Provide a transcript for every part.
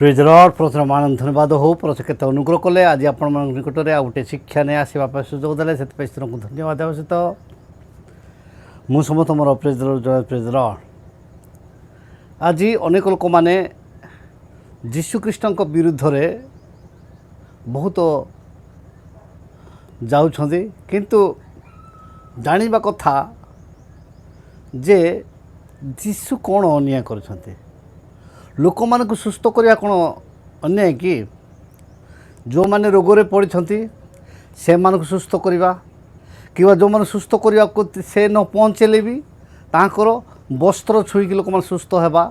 Pleasure प्रथम मान धन्यवाद हो प्रस के अनुग्रह कले आज आपण निकट में आ गए शिक्षा नहीं आसवाप सुजोग देते से धन्यवाद सहित मु समस्त मोर प्रेजर जय प्रेजर आज अनेक लोक मैंने जीशुख्रीष्ट विरुद्ध रे बहुत जाउछंदी किंतु जानिबा कथा जे जीशु कौन अन्याय कर लोक मान को सुस्थ करने कौन अन्याय कि जो मैंने रोग पड़ती से मानक सुस्थ करवा कि जो मैंने सुस्थ करने को से न पहुँचेले भी ताकर वस्त्र छुईक लोक मैंने सुस्थ होगा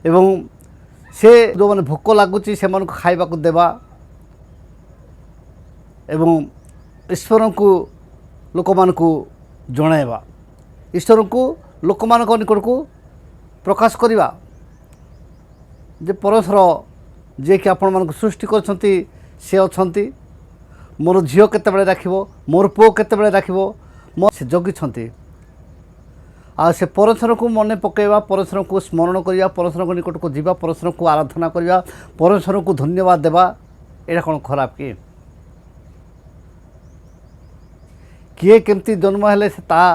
एवं से जो मैंने भोक लगुच से खाइबा को देवा एवं ईश्वर को लोक मान को जणाइबा ईश्वर को लोक मान निकट को प्रकाश करवा जे परमेश्वर जे कि आपण मानक सृष्टि करछंती से अछंती मोर झियो केते बेले राखिबो मोर पुओ केते बेले राखिबो मो से जगिछंती आ से परमेश्वर को मने पकेवा परमेश्वर को स्मरण करिया परमेश्वर को निकट को जीवा परमेश्वर को आराधना करिया परमेश्वर को धन्यवाद देवा एटा कोन खराब कि किए केमती जन्म हेले से ता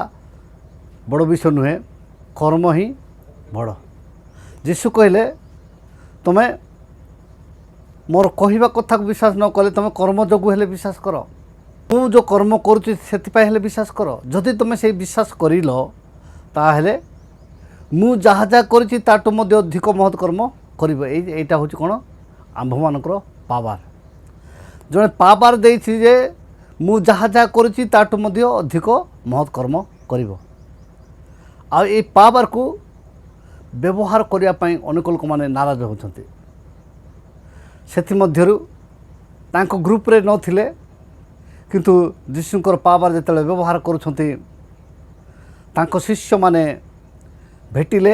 बड़ विषय नुहे कर्म ही बड़ जीशु कहले तुमे मोर कहवा कथा को विश्वास न कले तुम कर्म जोगु हेले विश्वास कर तू जो कर्म करुच्ची से विश्वास कर जदि तुम से विश्वास कर ताहले मु जहाँ जहाँ करी ताठू अधिक महत् कर्म करा हूँ कौन आंभ मानकर पावर जड़े पावर देछि जे मु जहाँ जहाँ करी ताठू अधिक महत् कर्म कर पावर को व्यवहार करने अनेक लोक मैंने नाराज होती से ग्रुप रे नथिले किंतु जीशुकर पावर जिते व्यवहार करुछंती तांको शिष्य माने भेटिले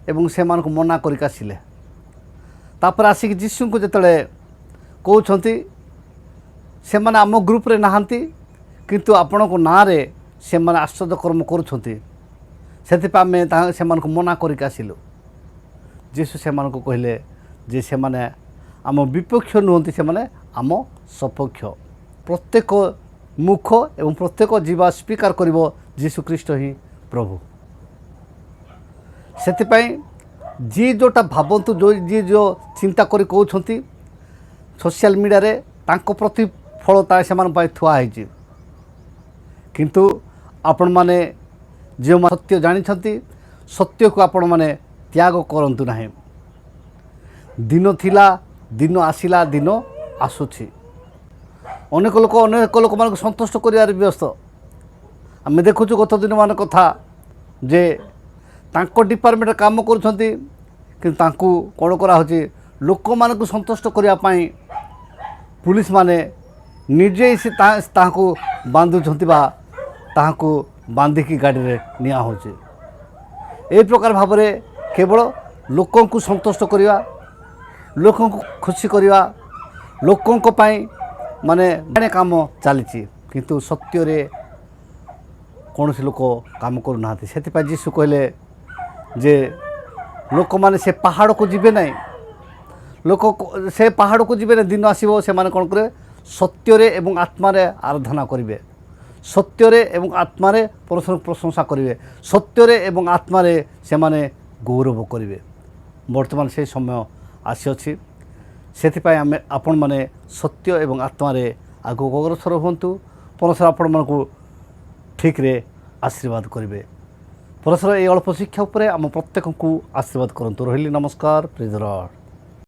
एवं से मान को मना करिक आसिले तापर आसिक जीशु को जिते कहउछंती से माने आम ग्रुप रे नहांती किंतु आपण को ना रे से माने आश्चर्य कर्म करुछंती से से मना करिक आसिलु जीशु से कहले जे से माने आम विपक्ष नुहति से माने आम सपक्ष प्रत्येक मुख एवं प्रत्येक जीवा स्वीकार करिवो जीशु ख्रीष्ट ही प्रभु सेतिपई जी जोटा भावंतु जो जी जो चिंता करी कहउछंती सोशल मीडिया रे तांको प्रतिफलता से मान पाई थुआ है किंतु आपण माने जो सत्य जानी सत्य को आपण माने त्याग करंतु नाही दिन थिला दिन आसिला दिन आसुछि अनेक लोक मान संतुष्ट करिवार व्यस्त आम देखुछु गत दिन मान कथा जे तांको डिपार्टमेंट काम करुछंती कि तांको कोन करा होछि लोक मान को संतुष्ट करिया पई पुलिस माने निजे से तांको बांधुछंती बा तांको बांधिकी गाड़ी रे निया होचे ए प्रकार भाव में केवल लोकों को संतुष्ट करिवा लोकों को खुशी करिवा लोकों को पाई माने काम चली किंतु सत्य रे कौन से लोक काम करूना से जीशु कहले जे लोक माने से पहाड़ को जीवे नहीं लोक से पहाड़ को जीवे दिन आसो से माने कौन करे सत्य रे एवं आत्मा रे आराधना करिवे सत्य एवं आत्मा परमेश्वर प्रशंसा करेंगे सत्य एवं आत्मा से माने गौरव करेंगे वर्तमान से समय आसी से आम आपण मैंने सत्य एवं आत्मा आगक अग्रसर हूँ परमेश्वर आपण मानक ठीक रे आशीर्वाद करेंगे परमेश्वर ये अल्प शिक्षा उपर आम प्रत्येक को आशीर्वाद करंतु रही नमस्कार प्रेज द लॉर्ड।